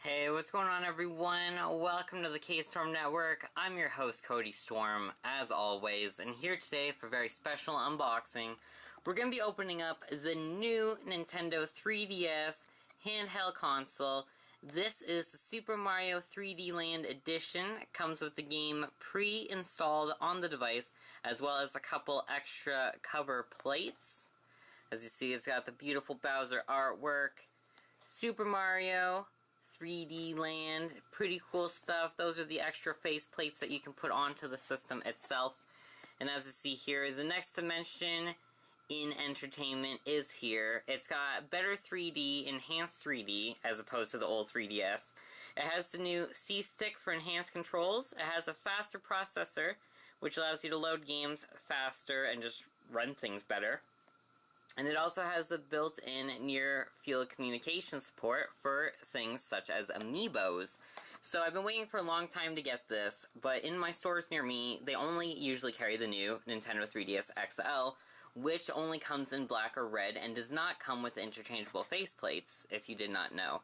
Hey, what's going on, everyone? Welcome to the K-Storm Network. I'm your host, Cody Storm, as always, and here today for a very special unboxing. We're going to be opening up the new Nintendo 3DS handheld console. This is the Super Mario 3D Land Edition. It comes with the game pre-installed on the device, as well as a couple extra cover plates. As you see, it's got the beautiful Bowser artwork, Super Mario 3D Land, pretty cool stuff. Those are the extra face plates that you can put onto the system itself. And as you see here, the next dimension in entertainment is here. It's got better 3D, enhanced 3D, as opposed to the old 3DS. It has the new C-Stick for enhanced controls. It has a faster processor, which allows you to load games faster and just run things better. And it also has the built-in near-field communication support for things such as amiibos. So I've been waiting for a long time to get this, but in my stores near me, they only usually carry the new Nintendo 3DS XL, which only comes in black or red and does not come with interchangeable faceplates, if you did not know.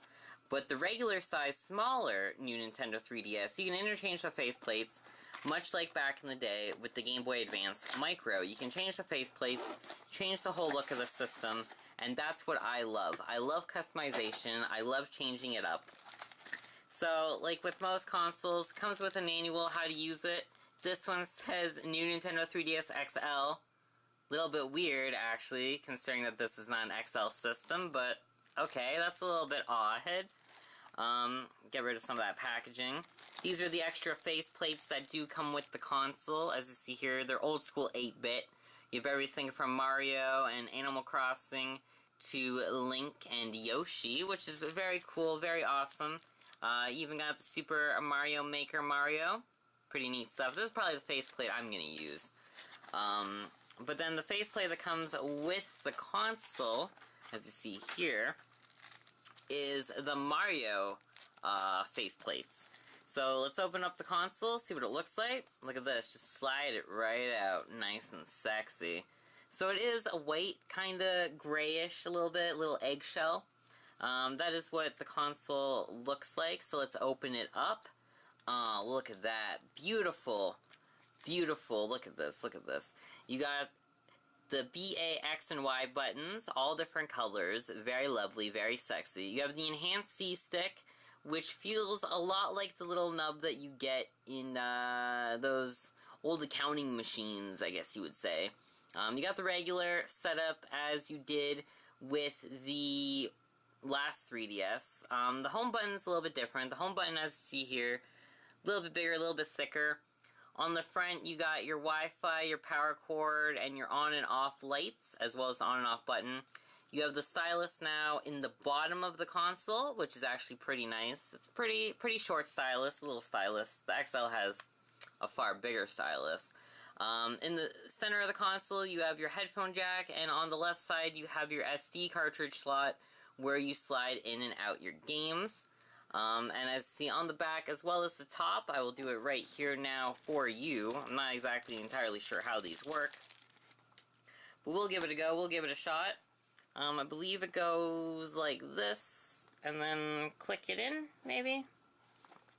But the regular size, smaller new Nintendo 3DS, you can interchange the faceplates, much like back in the day with the Game Boy Advance Micro. You can change the faceplates, change the whole look of the system, and that's what I love. I love customization, I love changing it up. So, like with most consoles, comes with a manual how to use it. This one says new Nintendo 3DS XL. Little bit weird, actually, considering that this is not an XL system, but okay, that's a little bit odd. Get rid of some of that packaging. These are the extra face plates that do come with the console. As you see here, they're old school 8-bit. You have everything from Mario and Animal Crossing to Link and Yoshi, which is very cool, very awesome. You even got the Super Mario Maker Mario. Pretty neat stuff. This is probably the faceplate I'm going to use. But then the faceplate that comes with the console, as you see here, is the Mario faceplates. So let's open up the console, see what it looks like. Look at this, just slide it right out, nice and sexy. So it is a white, kind of grayish a little bit, little eggshell. That is what the console looks like, so let's open it up. Look at that, beautiful, beautiful, look at this, look at this. You got the B, A, X, and Y buttons, all different colors, very lovely, very sexy. You have the enhanced C-Stick, which feels a lot like the little nub that you get in those old accounting machines, I guess you would say. You got the regular setup as you did with the last 3DS. The home button's a little bit different. The home button, as you see here, a little bit bigger, a little bit thicker. On the front, you got your Wi-Fi, your power cord, and your on and off lights, as well as the on and off button. You have the stylus now in the bottom of the console, which is actually pretty nice. It's pretty short stylus, a little stylus. The XL has a far bigger stylus. In the center of the console, you have your headphone jack, and on the left side, you have your SD cartridge slot, where you slide in and out your games. And as you see on the back, as well as the top, I will do it right here now for you. I'm not exactly entirely sure how these work, but we'll give it a go, we'll give it a shot. I believe it goes like this, and then click it in, maybe?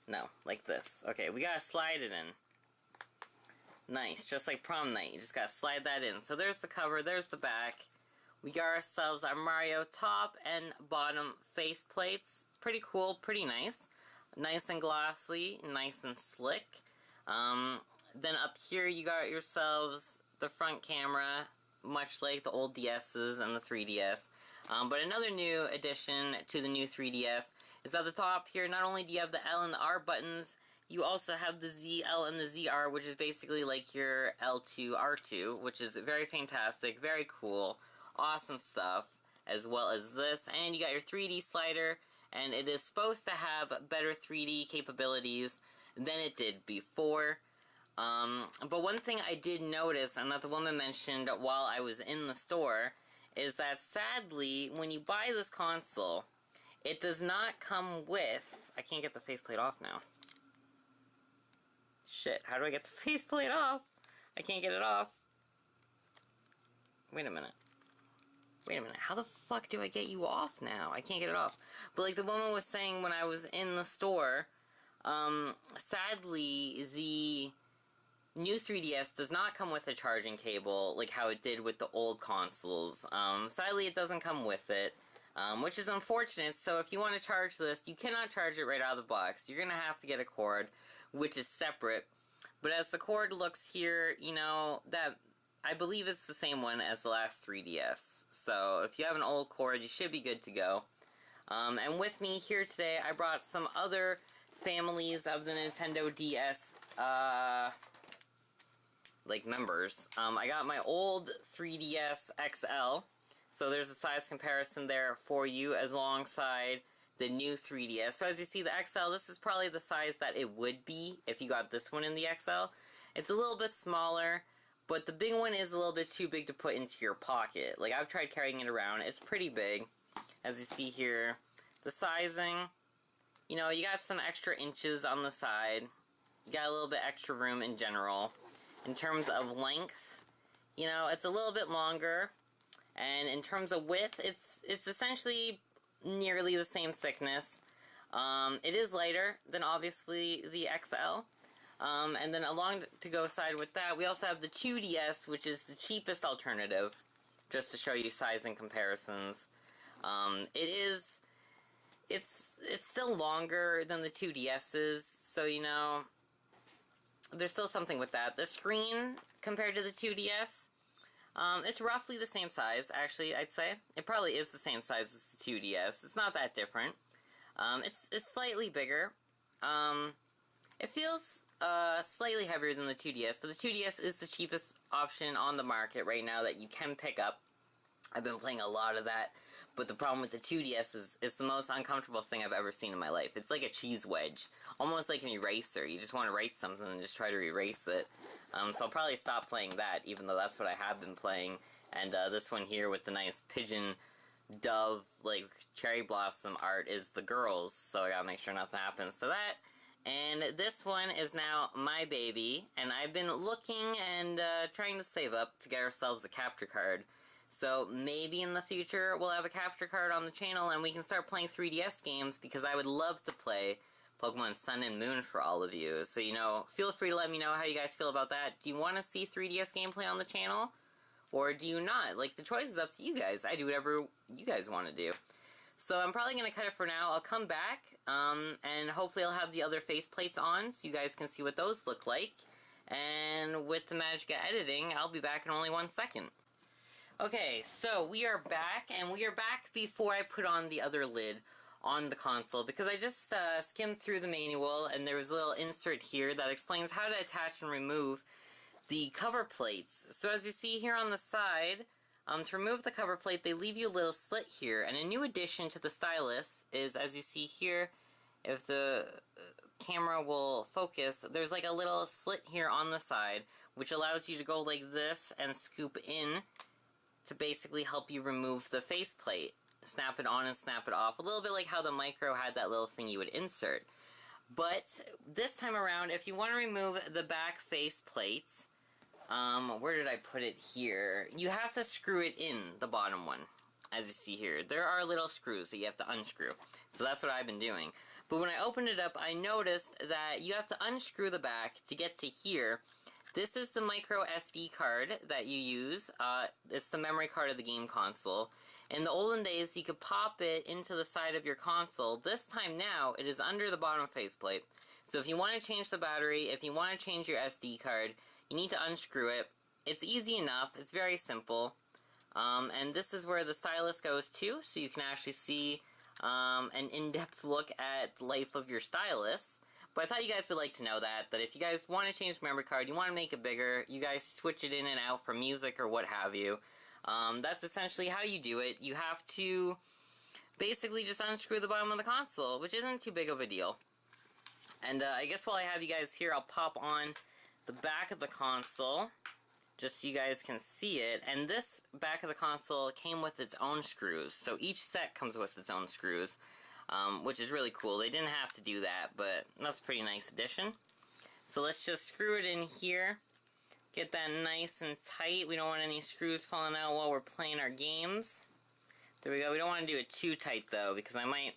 No, like this. Okay, we gotta slide it in. Nice, just like prom night, you just gotta slide that in. So there's the cover, there's the back. We got ourselves our Mario top and bottom face plates. Pretty cool, pretty nice. Nice and glossy, nice and slick. Then up here you got yourselves the front camera, much like the old DS's and the 3DS. But another new addition to the new 3DS is at the top here, not only do you have the L and the R buttons, you also have the ZL and the ZR, which is basically like your L2, R2, which is very fantastic, very cool, awesome stuff, as well as this. And you got your 3D slider, and it is supposed to have better 3D capabilities than it did before. But one thing I did notice, and that the woman mentioned while I was in the store, is that sadly, when you buy this console, it does not come with... I can't get the faceplate off now. Shit, how do I get the faceplate off? I can't get it off. Wait a minute. Wait a minute, how the fuck do I get you off now? I can't get it off. But like the woman was saying when I was in the store, sadly, the new 3DS does not come with a charging cable like how it did with the old consoles. Sadly, it doesn't come with it, which is unfortunate. So if you want to charge this, you cannot charge it right out of the box. You're going to have to get a cord, which is separate. But as the cord looks here, you know, that I believe it's the same one as the last 3DS. So if you have an old cord, you should be good to go. And with me here today, I brought some other families of the Nintendo DS, like members. I got my old 3DS XL, so there's a size comparison there for you as alongside the new 3DS. So as you see, the XL, this is probably the size that it would be if you got this one in the XL. It's a little bit smaller, but the big one is a little bit too big to put into your pocket. Like, I've tried carrying it around. It's pretty big, as you see here. The sizing, you know, you got some extra inches on the side. You got a little bit extra room in general. In terms of length, you know, it's a little bit longer. And in terms of width, it's essentially nearly the same thickness. It is lighter than, obviously, the XL. And then along to go side with that, we also have the 2DS, which is the cheapest alternative, just to show you sizing comparisons. It's still longer than the 2DS's, so, you know, there's still something with that. The screen, compared to the 2DS, it's roughly the same size, actually, I'd say. It probably is the same size as the 2DS. It's not that different. It's slightly bigger. It feels slightly heavier than the 2DS, but the 2DS is the cheapest option on the market right now that you can pick up. I've been playing a lot of that, but the problem with the 2DS is it's the most uncomfortable thing I've ever seen in my life. It's like a cheese wedge, almost like an eraser. You just want to write something and just try to erase it. So I'll probably stop playing that, even though that's what I have been playing. And this one here with the nice pigeon dove, like, cherry blossom art is the girls, so I gotta make sure nothing happens to that. And this one is now my baby, and I've been looking and trying to save up to get ourselves a capture card. So maybe in the future we'll have a capture card on the channel and we can start playing 3DS games, because I would love to play Pokemon Sun and Moon for all of you. So, you know, feel free to let me know how you guys feel about that. Do you want to see 3DS gameplay on the channel? Or do you not? Like, the choice is up to you guys. I do whatever you guys want to do. So I'm probably going to cut it for now. I'll come back, and hopefully I'll have the other faceplates on so you guys can see what those look like. And with the magic of editing, I'll be back in only 1 second. Okay, so we are back, and we are back before I put on the other lid on the console, because I just skimmed through the manual, and there was a little insert here that explains how to attach and remove the cover plates. So as you see here on the side, to remove the cover plate, they leave you a little slit here, and a new addition to the stylus is, as you see here, if the camera will focus, there's like a little slit here on the side, which allows you to go like this and scoop in to basically help you remove the faceplate. Snap it on and snap it off, a little bit like how the Micro had that little thing you would insert. But this time around, if you want to remove the back face plates, where did I put it here? You have to screw it in, the bottom one, as you see here. There are little screws that you have to unscrew, so that's what I've been doing. But when I opened it up, I noticed that you have to unscrew the back to get to here. This is the micro SD card that you use. It's the memory card of the game console. In the olden days, you could pop it into the side of your console. This time now, it is under the bottom faceplate. So if you want to change the battery, if you want to change your SD card, you need to unscrew it. It's easy enough. It's very simple. And this is where the stylus goes to, so you can actually see an in-depth look at the life of your stylus. But I thought you guys would like to know that if you guys want to change the memory card, you want to make it bigger, you guys switch it in and out for music or what have you. That's essentially how you do it. You have to basically just unscrew the bottom of the console, which isn't too big of a deal. And I guess while I have you guys here, I'll pop on the back of the console, just so you guys can see it. And this back of the console came with its own screws, so each set comes with its own screws, which is really cool. They didn't have to do that, but that's a pretty nice addition. So let's just screw it in here. Get that nice and tight. We don't want any screws falling out while we're playing our games. There we go. We don't want to do it too tight, though, because I might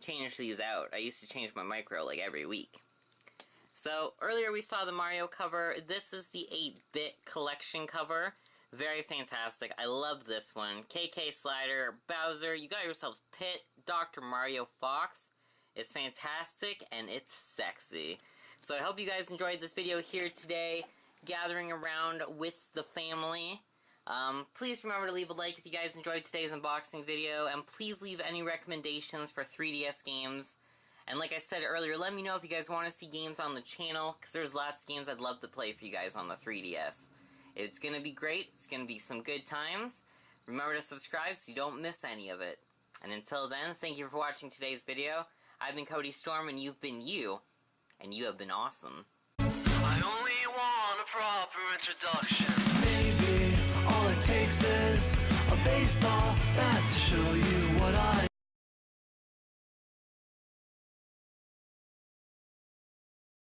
change these out. I used to change my micro, like, every week. So, earlier we saw the Mario cover. This is the 8-bit collection cover. Very fantastic. I love this one. KK Slider, Bowser, you got yourselves Pit, Dr. Mario Fox. It's fantastic, and it's sexy. So I hope you guys enjoyed this video here today, gathering around with the family. Please remember to leave a like if you guys enjoyed today's unboxing video, and please leave any recommendations for 3DS games. And like I said earlier, let me know if you guys want to see games on the channel, because there's lots of games I'd love to play for you guys on the 3DS. It's going to be great. It's going to be some good times. Remember to subscribe so you don't miss any of it. And until then, thank you for watching today's video. I've been Cody Storm, and you've been you. And you have been awesome. I only want a proper introduction. Maybe all it takes is a baseball bat to show you